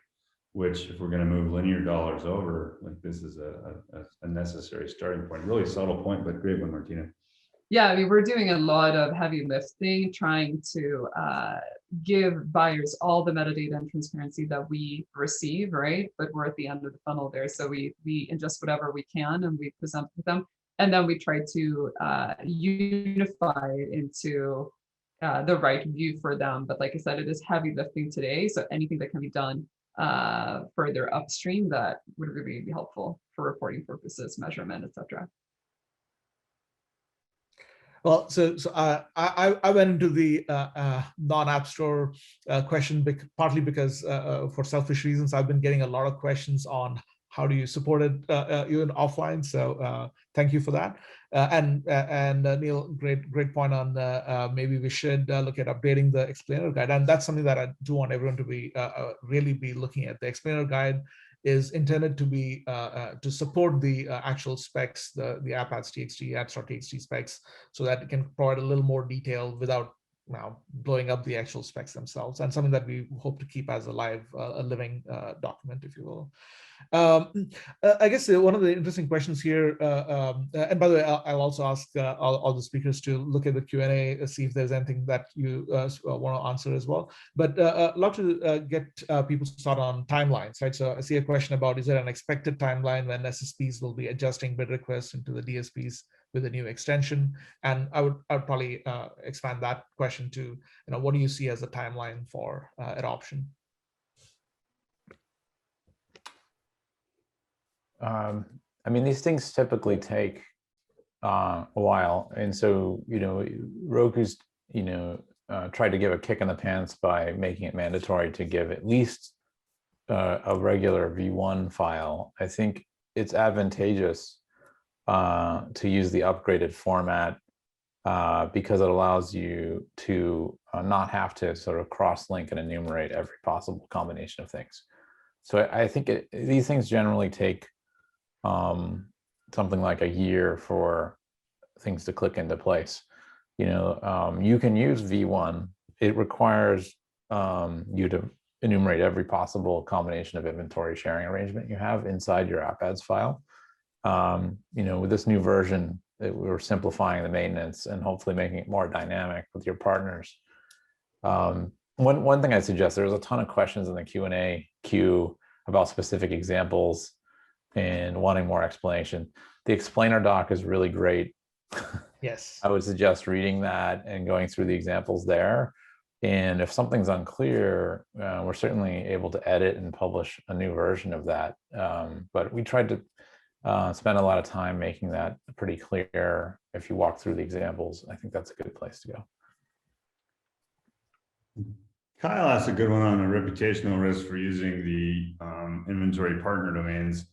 which if we're going to move linear dollars over, like this is a necessary starting point. Really subtle point, but great one, Martina. Yeah, I mean, we're doing a lot of heavy lifting, trying to give buyers all the metadata and transparency that we receive, right? But we're at the end of the funnel there. So we ingest whatever we can and we present with them. And then we try to unify it into the right view for them. But like I said, it is heavy lifting today. So anything that can be done further upstream that would really be helpful for reporting purposes, measurement, etc. well, so I went into the non-AppStore question partly because for selfish reasons, I've been getting a lot of questions on how do you support it even offline. So thank you for that. And Neil, great point on maybe we should look at updating the explainer guide. And that's something that I do want everyone to be really be looking at. The explainer guide is intended to be to support the actual specs, the app-ads.txt, apps.txt specs, so that it can provide a little more detail without now blowing up the actual specs themselves, and something that we hope to keep as a live, a living document, if you will. I guess one of the interesting questions here, and by the way, I'll also ask all the speakers to look at the Q&A, see if there's anything that you want to answer as well. But I'd love to get people's thought on timelines, right? So I see a question about, is there an expected timeline when SSPs will be adjusting bid requests into the DSPs with a new extension? And I would probably expand that question to, what do you see as a timeline for adoption? I mean, these things typically take a while, and so Roku's tried to give a kick in the pants by making it mandatory to give at least a regular V1 file. I think it's advantageous to use the upgraded format because it allows you to not have to sort of cross-link and enumerate every possible combination of things. So I think these things generally take something like a year for things to click into place. You can use V1. It requires you to enumerate every possible combination of inventory sharing arrangement you have inside your app-ads file. With this new version, we're simplifying the maintenance and hopefully making it more dynamic with your partners. One thing I suggest, there's a ton of questions in the Q&A queue about specific examples and wanting more explanation. The explainer doc is really great. Yes. I would suggest reading that and going through the examples there. And if something's unclear, we're certainly able to edit and publish a new version of that. But we tried to spend a lot of time making that pretty clear. If you walk through the examples, I think that's a good place to go. Kyle asked a good one on the reputational risk for using the inventory partner domains.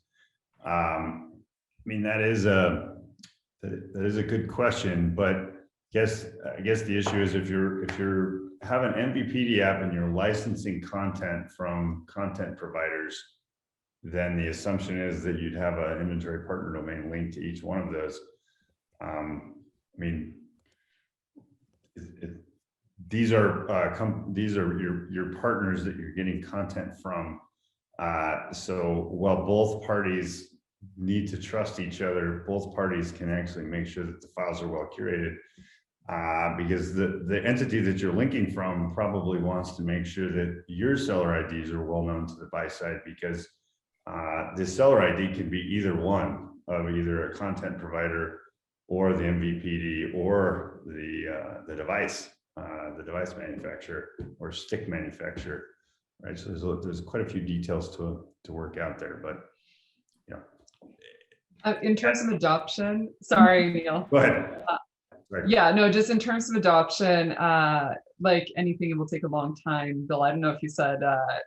I mean, that is a good question, but I guess the issue is if you have an MVPD app and you're licensing content from content providers, then the assumption is that you'd have an inventory partner domain linked to each one of those. I mean, these are your partners that you're getting content from. So while both parties need to trust each other, both parties can actually make sure that the files are well curated, because the entity that you're linking from probably wants to make sure that your seller IDs are well known to the buy side, because the seller ID can be either one of either a content provider or the MVPD or the device manufacturer or stick manufacturer, right? So there's quite a few details to work out there, but in terms of adoption, sorry, Neil. Go ahead. Yeah, no, just in terms of adoption, like anything, it will take a long time. Bill, I don't know if you said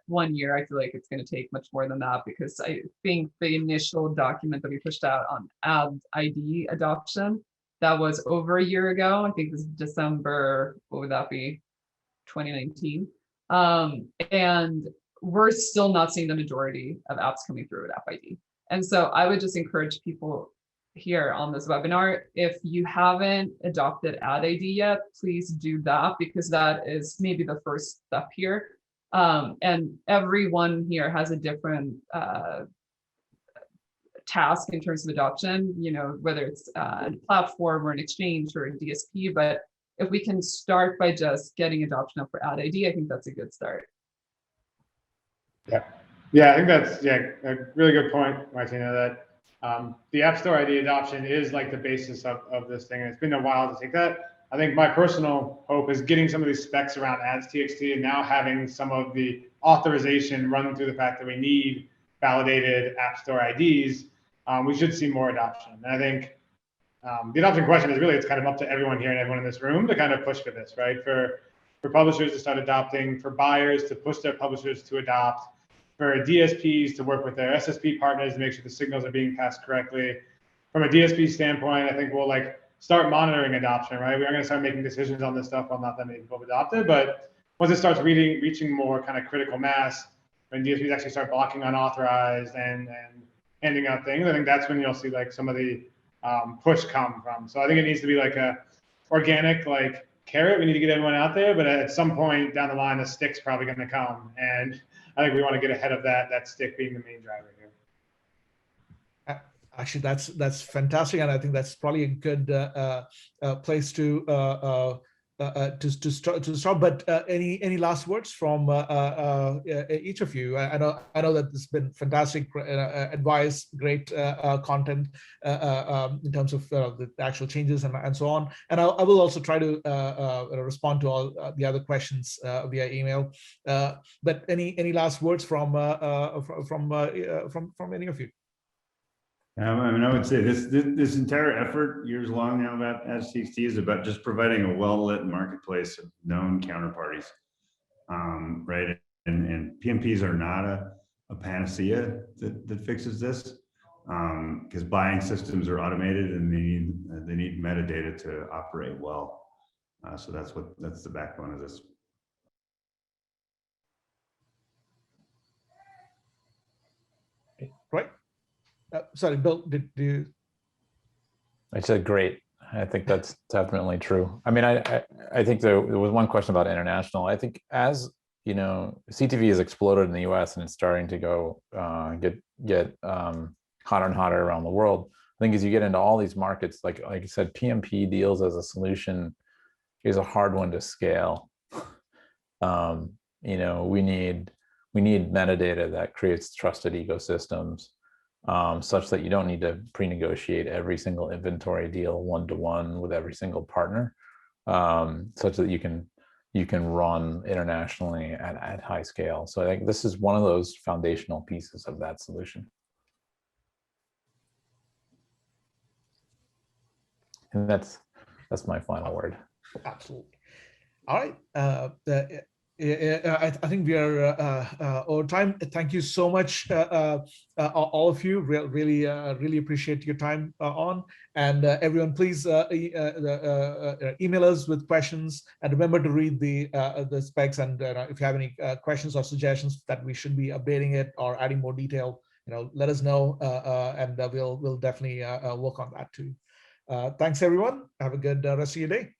1 year. I feel like it's going to take much more than that, because I think the initial document that we pushed out on ad ID adoption, that was over a year ago. I think it was December, what would that be? 2019. And we're still not seeing the majority of apps coming through with app ID. And so I would just encourage people here on this webinar, if you haven't adopted ad ID yet, please do that, because that is maybe the first step here. And everyone here has a different task in terms of adoption, whether it's a platform or an exchange or a DSP, but if we can start by just getting adoption up for ad ID, I think that's a good start. Yeah, I think that's a really good point, Martina, that the App Store ID adoption is like the basis of this thing. And it's been a while to take that. I think my personal hope is getting some of these specs around ads.txt and now having some of the authorization run through the fact that we need validated App Store IDs. We should see more adoption. And I think the adoption question is really, it's kind of up to everyone here and everyone in this room to kind of push for this, right? For publishers to start adopting, for buyers to push their publishers to adopt, for DSPs to work with their SSP partners to make sure the signals are being passed correctly. From a DSP standpoint, I think we'll start monitoring adoption, right? We are going to start making decisions on this stuff while not that many people have adopted, but once it starts reaching more kind of critical mass, when DSPs actually start blocking unauthorized and handing out things, I think that's when you'll see some of the push come from. So I think it needs to be like a organic carrot. We need to get everyone out there, but at some point down the line, the stick's probably going to come, and I think we want to get ahead of that stick being the main driver here. Actually, that's fantastic, and I think that's probably a good place to start. But any last words from each of you? I know that this has been fantastic advice, great content in terms of the actual changes and so on. And I will also try to respond to all the other questions via email. But any last words from any of you? I would say this entire effort, years long now, about app-ads.txt is about just providing a well-lit marketplace of known counterparties, right? And PMPs are not a panacea that fixes this, because buying systems are automated and they need metadata to operate well. So that's the backbone of this. Right. Sorry, Bill, did you? I said great. I think that's definitely true. I mean, I think there was one question about international. I think as CTV has exploded in the US and it's starting to go get hotter and hotter around the world. I think as you get into all these markets, like I said, PMP deals as a solution is a hard one to scale. We need metadata that creates trusted ecosystems, such that you don't need to pre-negotiate every single inventory deal one-to-one with every single partner, such that you can run internationally at high scale. So I think this is one of those foundational pieces of that solution. And that's my final word. Absolutely. All right. I think we are over time. Thank you so much, all of you. Really appreciate your time on. And everyone, please email us with questions, and remember to read the specs. And if you have any questions or suggestions that we should be updating it or adding more detail, let us know, and we'll definitely work on that too. Thanks, everyone. Have a good rest of your day.